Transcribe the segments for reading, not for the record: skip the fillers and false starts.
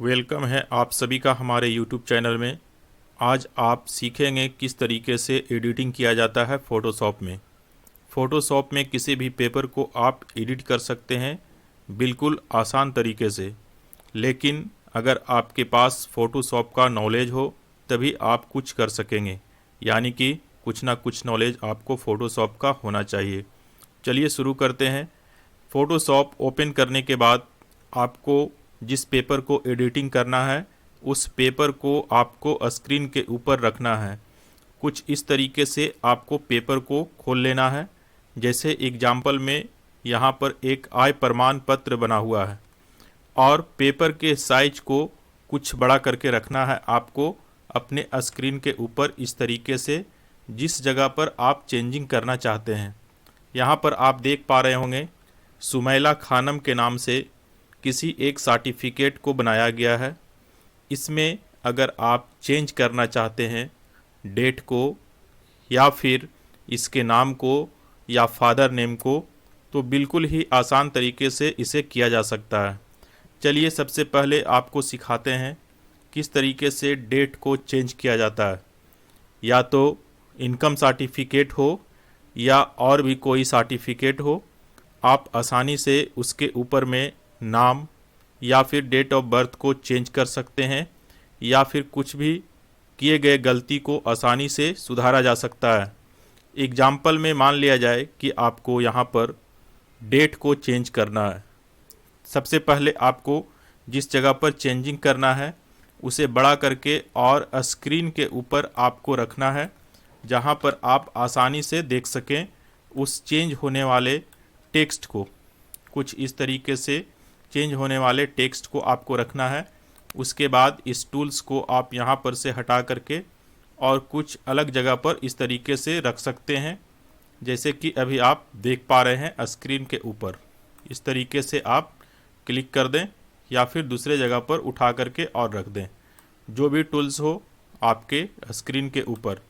Welcome है आप सभी का हमारे YouTube चैनल में। आज आप सीखेंगे किस तरीके से एडिटिंग किया जाता है फ़ोटोशॉप में। फ़ोटोशॉप में किसी भी पेपर को आप एडिट कर सकते हैं बिल्कुल आसान तरीके से, लेकिन अगर आपके पास फ़ोटोशॉप का नॉलेज हो तभी आप कुछ कर सकेंगे, यानी कि कुछ ना कुछ नॉलेज आपको फ़ोटोशॉप का होना चाहिए। चलिए शुरू करते हैं। फ़ोटोशॉप ओपन करने के बाद आपको जिस पेपर को एडिटिंग करना है उस पेपर को आपको स्क्रीन के ऊपर रखना है। कुछ इस तरीके से आपको पेपर को खोल लेना है। जैसे एग्जाम्पल में यहाँ पर एक आय प्रमाण पत्र बना हुआ है और पेपर के साइज को कुछ बड़ा करके रखना है आपको अपने स्क्रीन के ऊपर, इस तरीके से जिस जगह पर आप चेंजिंग करना चाहते हैं। यहाँ पर आप देख पा रहे होंगे सुमैला खानम के नाम से किसी एक सर्टिफिकेट को बनाया गया है। इसमें अगर आप चेंज करना चाहते हैं डेट को या फिर इसके नाम को या फादर नेम को, तो बिल्कुल ही आसान तरीके से इसे किया जा सकता है। चलिए सबसे पहले आपको सिखाते हैं किस तरीके से डेट को चेंज किया जाता है। या तो इनकम सर्टिफिकेट हो या और भी कोई सर्टिफिकेट हो, आप आसानी से उसके ऊपर में नाम या फिर डेट ऑफ बर्थ को चेंज कर सकते हैं, या फिर कुछ भी किए गए गलती को आसानी से सुधारा जा सकता है। एग्जाम्पल में मान लिया जाए कि आपको यहाँ पर डेट को चेंज करना है। सबसे पहले आपको जिस जगह पर चेंजिंग करना है उसे बड़ा करके और स्क्रीन के ऊपर आपको रखना है, जहाँ पर आप आसानी से देख सकें उस चेंज होने वाले टेक्स्ट को। कुछ इस तरीके से चेंज होने वाले टेक्स्ट को आपको रखना है। उसके बाद इस टूल्स को आप यहाँ पर से हटा करके और कुछ अलग जगह पर इस तरीके से रख सकते हैं, जैसे कि अभी आप देख पा रहे हैं स्क्रीन के ऊपर। इस तरीके से आप क्लिक कर दें या फिर दूसरे जगह पर उठा करके और रख दें, जो भी टूल्स हो आपके स्क्रीन के ऊपर।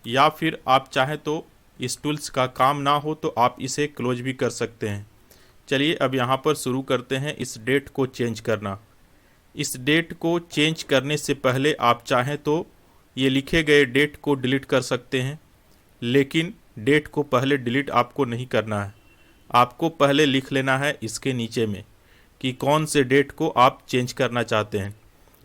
या फिर आप चाहें तो इस टूल्स का काम ना हो तो आप इसे क्लोज भी कर सकते हैं। चलिए अब यहाँ पर शुरू करते हैं इस डेट को चेंज करना। इस डेट को चेंज करने से पहले आप चाहें तो ये लिखे गए डेट को डिलीट कर सकते हैं, लेकिन डेट को पहले डिलीट आपको नहीं करना है। आपको पहले लिख लेना है इसके नीचे में कि कौन से डेट को आप चेंज करना चाहते हैं।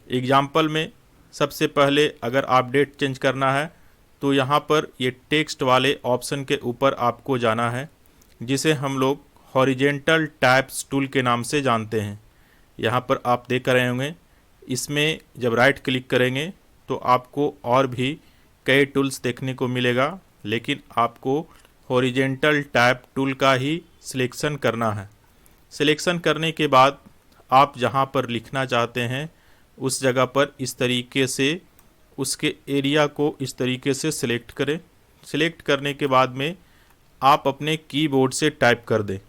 एग्जाम्पल में सबसे पहले अगर आप डेट चेंज करना है तो यहाँ पर ये टेक्स्ट वाले ऑप्शन के ऊपर आपको जाना है, जिसे हम लोग हॉरिजेंटल टैब्स टूल के नाम से जानते हैं। यहाँ पर आप देख रहे होंगे, इसमें जब राइट क्लिक करेंगे तो आपको और भी कई टूल्स देखने को मिलेगा, लेकिन आपको हॉरिजेंटल टैब टूल का ही सिलेक्शन करना है। सिलेक्शन करने के बाद आप जहाँ पर लिखना चाहते हैं उस जगह पर इस तरीके से उसके एरिया को इस तरीके से सिलेक्ट करें। सिलेक्ट करने के बाद में आप अपने कीबोर्ड से टाइप कर दें।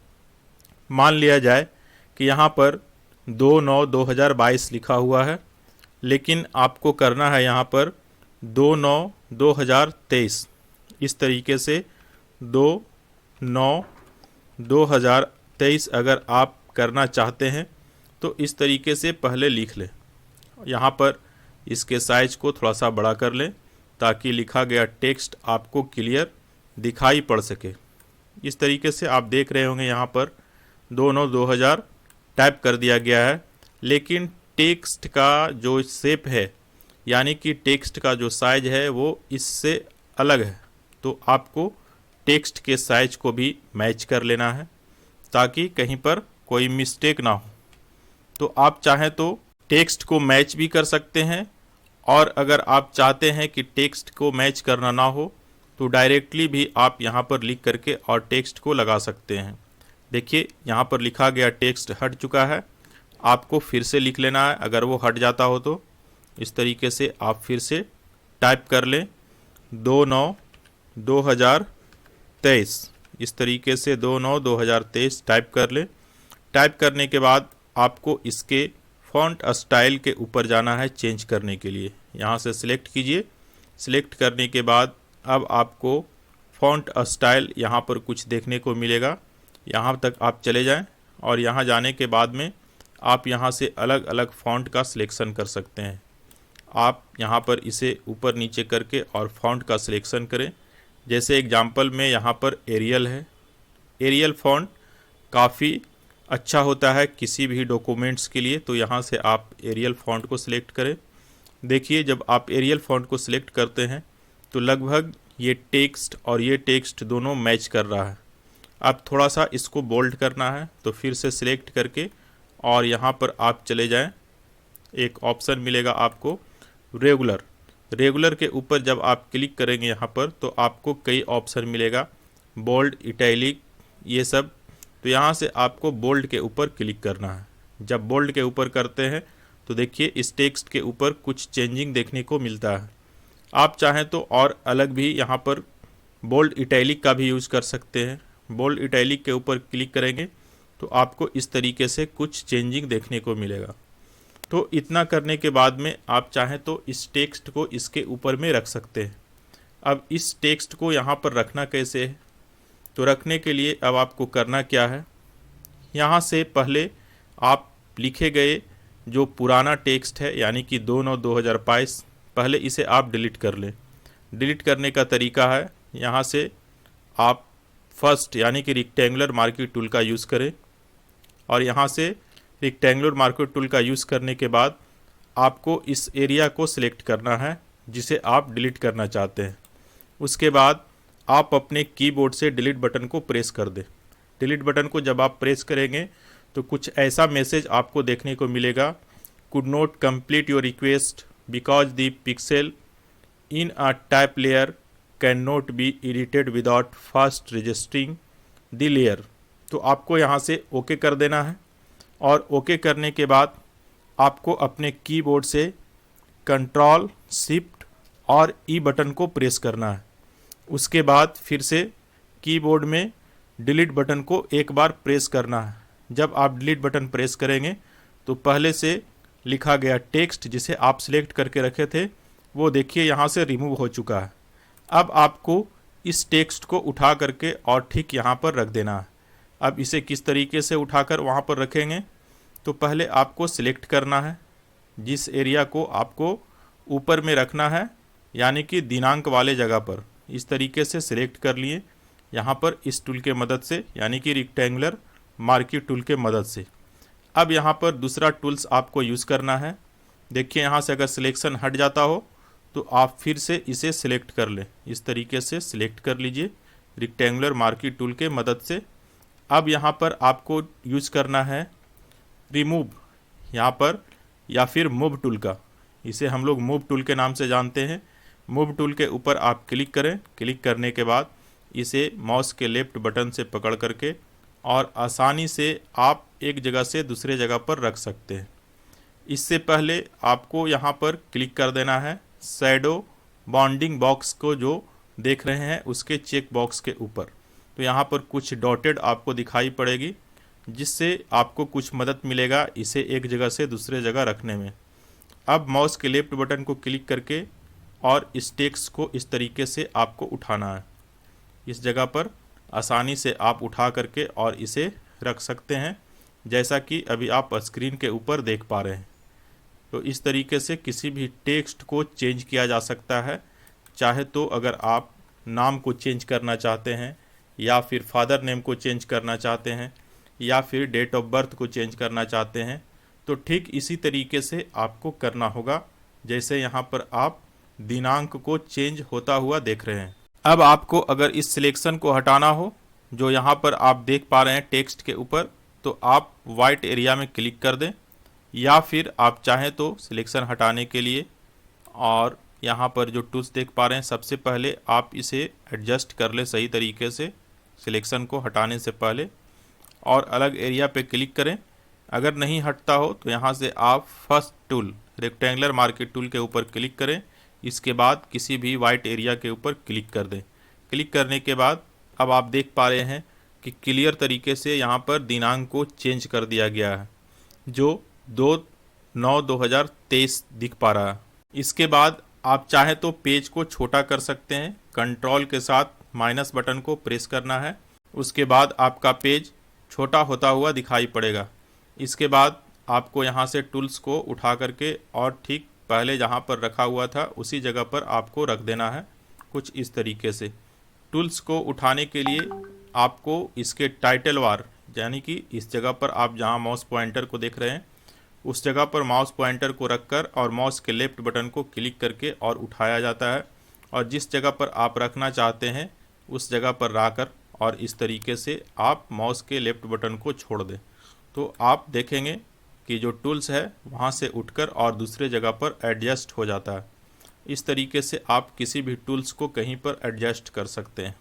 मान लिया जाए कि यहाँ पर 2/9/2022 लिखा हुआ है, लेकिन आपको करना है यहाँ पर 2/9/2023। इस तरीके से 2/9/2023 अगर आप करना चाहते हैं तो इस तरीके से पहले लिख लें। यहाँ पर इसके साइज को थोड़ा सा बड़ा कर लें ताकि लिखा गया टेक्स्ट आपको क्लियर दिखाई पड़ सके। इस तरीके से आप देख रहे होंगे यहाँ पर 2/9/2000 टाइप कर दिया गया है, लेकिन टेक्स्ट का जो शेप है यानी कि टेक्स्ट का जो साइज है वो इससे अलग है। तो आपको टेक्स्ट के साइज को भी मैच कर लेना है ताकि कहीं पर कोई मिस्टेक ना हो। तो आप चाहें तो टेक्स्ट को मैच भी कर सकते हैं, और अगर आप चाहते हैं कि टेक्स्ट को मैच करना ना हो तो डायरेक्टली भी आप यहाँ पर लिख करके और टेक्स्ट को लगा सकते हैं। देखिए यहाँ पर लिखा गया टेक्स्ट हट चुका है, आपको फिर से लिख लेना है। अगर वो हट जाता हो तो इस तरीके से आप फिर से टाइप कर लें 2/9/2023। इस तरीके से 2/9/2023 टाइप कर लें। टाइप करने के बाद आपको इसके फ़ॉन्ट स्टाइल के ऊपर जाना है चेंज करने के लिए। यहाँ से सिलेक्ट कीजिए। सिलेक्ट करने के बाद अब आपको फ़ॉन्ट स्टाइल यहाँ पर कुछ देखने को मिलेगा। यहाँ तक आप चले जाएं और यहाँ जाने के बाद में आप यहाँ से अलग अलग फ़ॉन्ट का सिलेक्शन कर सकते हैं। आप यहाँ पर इसे ऊपर नीचे करके और फ़ॉन्ट का सिलेक्शन करें। जैसे एग्जांपल में यहाँ पर एरियल है। एरियल फ़ॉन्ट काफ़ी अच्छा होता है किसी भी डॉक्यूमेंट्स के लिए, तो यहाँ से आप एरियल फ़ॉन्ट को सिलेक्ट करें। देखिए, जब आप एरियल फ़ॉन्ट को सिलेक्ट करते हैं तो लगभग ये टेक्स्ट और ये टेक्स्ट दोनों मैच कर रहा है। अब थोड़ा सा इसको बोल्ड करना है तो फिर से सिलेक्ट करके और यहाँ पर आप चले जाएं। एक ऑप्शन मिलेगा आपको रेगुलर। रेगुलर के ऊपर जब आप क्लिक करेंगे यहाँ पर तो आपको कई ऑप्शन मिलेगा, बोल्ड, इटैलिक, ये सब। तो यहाँ से आपको बोल्ड के ऊपर क्लिक करना है। जब बोल्ड के ऊपर करते हैं तो देखिए इस टेक्स्ट के ऊपर कुछ चेंजिंग देखने को मिलता है। आप चाहें तो और अलग भी यहाँ पर बोल्ड इटैलिक का भी यूज़ कर सकते हैं। बोल्ड इटैलिक के ऊपर क्लिक करेंगे तो आपको इस तरीके से कुछ चेंजिंग देखने को मिलेगा। तो इतना करने के बाद में आप चाहें तो इस टेक्स्ट को इसके ऊपर में रख सकते हैं। अब इस टेक्स्ट को यहाँ पर रखना कैसे है, तो रखने के लिए अब आपको करना क्या है, यहाँ से पहले आप लिखे गए जो पुराना टेक्स्ट है यानी कि 2/9/2022, पहले इसे आप डिलीट कर लें। डिलीट करने का तरीका है, यहाँ से आप फर्स्ट यानी कि रेक्टेंगुलर मार्कर टूल का यूज़ करें और यहाँ से रेक्टेंगुलर मार्कर टूल का यूज़ करने के बाद आपको इस एरिया को सिलेक्ट करना है जिसे आप डिलीट करना चाहते हैं। उसके बाद आप अपने कीबोर्ड से डिलीट बटन को प्रेस कर दें। डिलीट बटन को जब आप प्रेस करेंगे तो कुछ ऐसा मैसेज आपको देखने को मिलेगा, could not complete your request because the pixel in a type layer can not be edited without first registering the layer. तो आपको यहाँ से ओके कर देना है और ओके करने के बाद आपको अपने कीबोर्ड से कंट्रोल, शिफ्ट और ई बटन को प्रेस करना है। उसके बाद फिर से कीबोर्ड में डिलीट बटन को एक बार प्रेस करना है। जब आप डिलीट बटन प्रेस करेंगे तो पहले से लिखा गया टेक्स्ट जिसे आप सिलेक्ट करके रखे थे वो देखिए यहाँ से रिमूव हो चुका है। अब आपको इस टेक्स्ट को उठा करके और ठीक यहाँ पर रख देना है। अब इसे किस तरीके से उठाकर वहाँ पर रखेंगे, तो पहले आपको सिलेक्ट करना है जिस एरिया को आपको ऊपर में रखना है यानी कि दिनांक वाले जगह पर। इस तरीके से सिलेक्ट कर लिए यहाँ पर इस टूल के मदद से यानी कि रेक्टेंगुलर मार्कर टूल के मदद से। अब यहाँ पर दूसरा टूल्स आपको यूज़ करना है। देखिए यहाँ से अगर सिलेक्शन हट जाता हो तो आप फिर से इसे सिलेक्ट कर लें। इस तरीके से सिलेक्ट कर लीजिए रेक्टेंगुलर मार्कर टूल के मदद से। अब यहाँ पर आपको यूज़ करना है रिमूव यहाँ पर या फिर मूव टूल का। इसे हम लोग मूव टूल के नाम से जानते हैं। मूव टूल के ऊपर आप क्लिक करें। क्लिक करने के बाद इसे माउस के लेफ्ट बटन से पकड़ करके और आसानी से आप एक जगह से दूसरे जगह पर रख सकते हैं। इससे पहले आपको यहाँ पर क्लिक कर देना है शैडो बाउंडिंग बॉक्स को जो देख रहे हैं उसके चेक बॉक्स के ऊपर। तो यहाँ पर कुछ डॉटेड आपको दिखाई पड़ेगी जिससे आपको कुछ मदद मिलेगा इसे एक जगह से दूसरे जगह रखने में। अब माउस के लेफ्ट बटन को क्लिक करके और इस टेक्स्ट को इस तरीके से आपको उठाना है। इस जगह पर आसानी से आप उठा करके और इसे रख सकते हैं जैसा कि अभी आप स्क्रीन के ऊपर देख पा रहे हैं। तो इस तरीके से किसी भी टेक्स्ट को चेंज किया जा सकता है। चाहे तो अगर आप नाम को चेंज करना चाहते हैं या फिर फादर नेम को चेंज करना चाहते हैं या फिर डेट ऑफ बर्थ को चेंज करना चाहते हैं तो ठीक इसी तरीके से आपको करना होगा जैसे यहाँ पर आप दिनांक को चेंज होता हुआ देख रहे हैं। अब आपको अगर इस सिलेक्शन को हटाना हो जो यहाँ पर आप देख पा रहे हैं टेक्स्ट के ऊपर, तो आप वाइट एरिया में क्लिक कर दें या फिर आप चाहें तो सिलेक्शन हटाने के लिए और यहाँ पर जो टूल्स देख पा रहे हैं सबसे पहले आप इसे एडजस्ट कर लें सही तरीके से सिलेक्शन को हटाने से पहले और अलग एरिया पे क्लिक करें। अगर नहीं हटता हो तो यहाँ से आप first tool rectangular marker tool के ऊपर क्लिक करें। इसके बाद किसी भी वाइट एरिया के ऊपर क्लिक कर दें। क्लिक करने के बाद अब आप देख पा रहे हैं कि क्लियर तरीके से यहाँ पर दिनांक को चेंज कर दिया गया है जो 2/9/2023 दिख पा रहा है। इसके बाद आप चाहें तो पेज को छोटा कर सकते हैं। कंट्रोल के साथ माइनस बटन को प्रेस करना है। उसके बाद आपका पेज छोटा होता हुआ दिखाई पड़ेगा। इसके बाद आपको यहाँ से टूल्स को उठा करके और ठीक पहले जहाँ पर रखा हुआ था उसी जगह पर आपको रख देना है, कुछ इस तरीके से। टूल्स को उठाने के लिए आपको इसके टाइटल बार, यानी कि इस जगह पर आप जहाँ माउस पॉइंटर को देख रहे हैं उस जगह पर माउस पॉइंटर को रखकर और माउस के लेफ्ट बटन को क्लिक करके और उठाया जाता है, और जिस जगह पर आप रखना चाहते हैं उस जगह पर रखकर और इस तरीके से आप माउस के लेफ्ट बटन को छोड़ दें तो आप देखेंगे कि जो टूल्स है वहाँ से उठकर और दूसरे जगह पर एडजस्ट हो जाता है। इस तरीके से आप किसी भी टूल्स को कहीं पर एडजस्ट कर सकते हैं।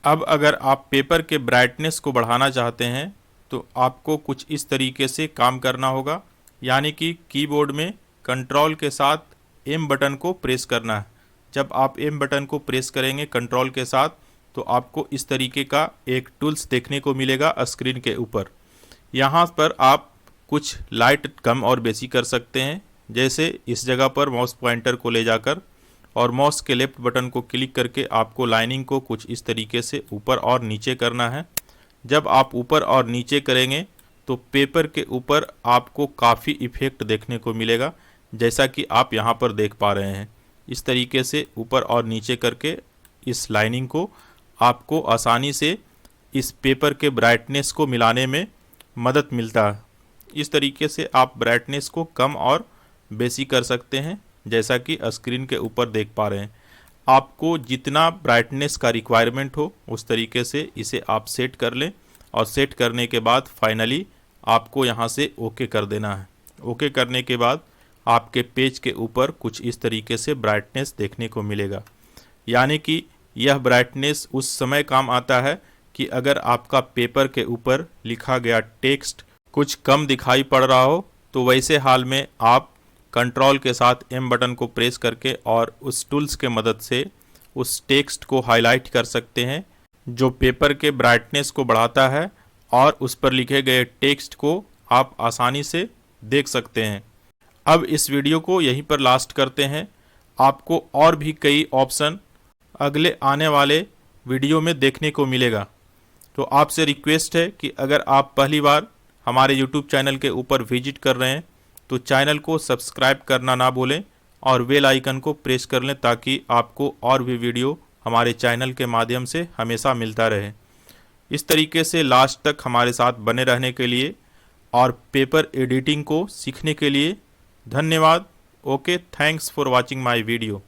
अब अगर आप पेपर के ब्राइटनेस को बढ़ाना चाहते हैं तो आपको कुछ इस तरीके से काम करना होगा, यानी कि कीबोर्ड में कंट्रोल के साथ एम बटन को प्रेस करना है। जब आप एम बटन को प्रेस करेंगे कंट्रोल के साथ तो आपको इस तरीके का एक टूल्स देखने को मिलेगा स्क्रीन के ऊपर। यहाँ पर आप कुछ लाइट कम और बेसी कर सकते हैं, जैसे इस जगह पर माउस पॉइंटर को ले जाकर और माउस के लेफ्ट बटन को क्लिक करके आपको लाइनिंग को कुछ इस तरीके से ऊपर और नीचे करना है। जब आप ऊपर और नीचे करेंगे तो पेपर के ऊपर आपको काफ़ी इफ़ेक्ट देखने को मिलेगा, जैसा कि आप यहाँ पर देख पा रहे हैं। इस तरीके से ऊपर और नीचे करके इस लाइनिंग को आपको आसानी से इस पेपर के ब्राइटनेस को मिलाने में मदद मिलता है। इस तरीके से आप ब्राइटनेस को कम और बेसी कर सकते हैं, जैसा कि स्क्रीन के ऊपर देख पा रहे हैं। आपको जितना ब्राइटनेस का रिक्वायरमेंट हो उस तरीके से इसे आप सेट कर लें, और सेट करने के बाद फाइनली आपको यहाँ से ओके कर देना है। ओके करने के बाद आपके पेज के ऊपर कुछ इस तरीके से ब्राइटनेस देखने को मिलेगा, यानी कि यह ब्राइटनेस उस समय काम आता है कि अगर आपका पेपर के ऊपर लिखा गया टेक्स्ट कुछ कम दिखाई पड़ रहा हो तो वैसे हाल में आप कंट्रोल के साथ एम बटन को प्रेस करके और उस टूल्स के मदद से उस टेक्स्ट को हाईलाइट कर सकते हैं, जो पेपर के ब्राइटनेस को बढ़ाता है, और उस पर लिखे गए टेक्स्ट को आप आसानी से देख सकते हैं। अब इस वीडियो को यहीं पर लास्ट करते हैं। आपको और भी कई ऑप्शन अगले आने वाले वीडियो में देखने को मिलेगा। तो आपसे रिक्वेस्ट है कि अगर आप पहली बार हमारे YouTube चैनल के ऊपर विजिट कर रहे हैं तो चैनल को सब्सक्राइब करना ना भूलें और बेल आइकन को प्रेस कर लें, ताकि आपको और भी वीडियो हमारे चैनल के माध्यम से हमेशा मिलता रहे। इस तरीके से लास्ट तक हमारे साथ बने रहने के लिए और पेपर एडिटिंग को सीखने के लिए धन्यवाद। Okay, thanks for watching my video.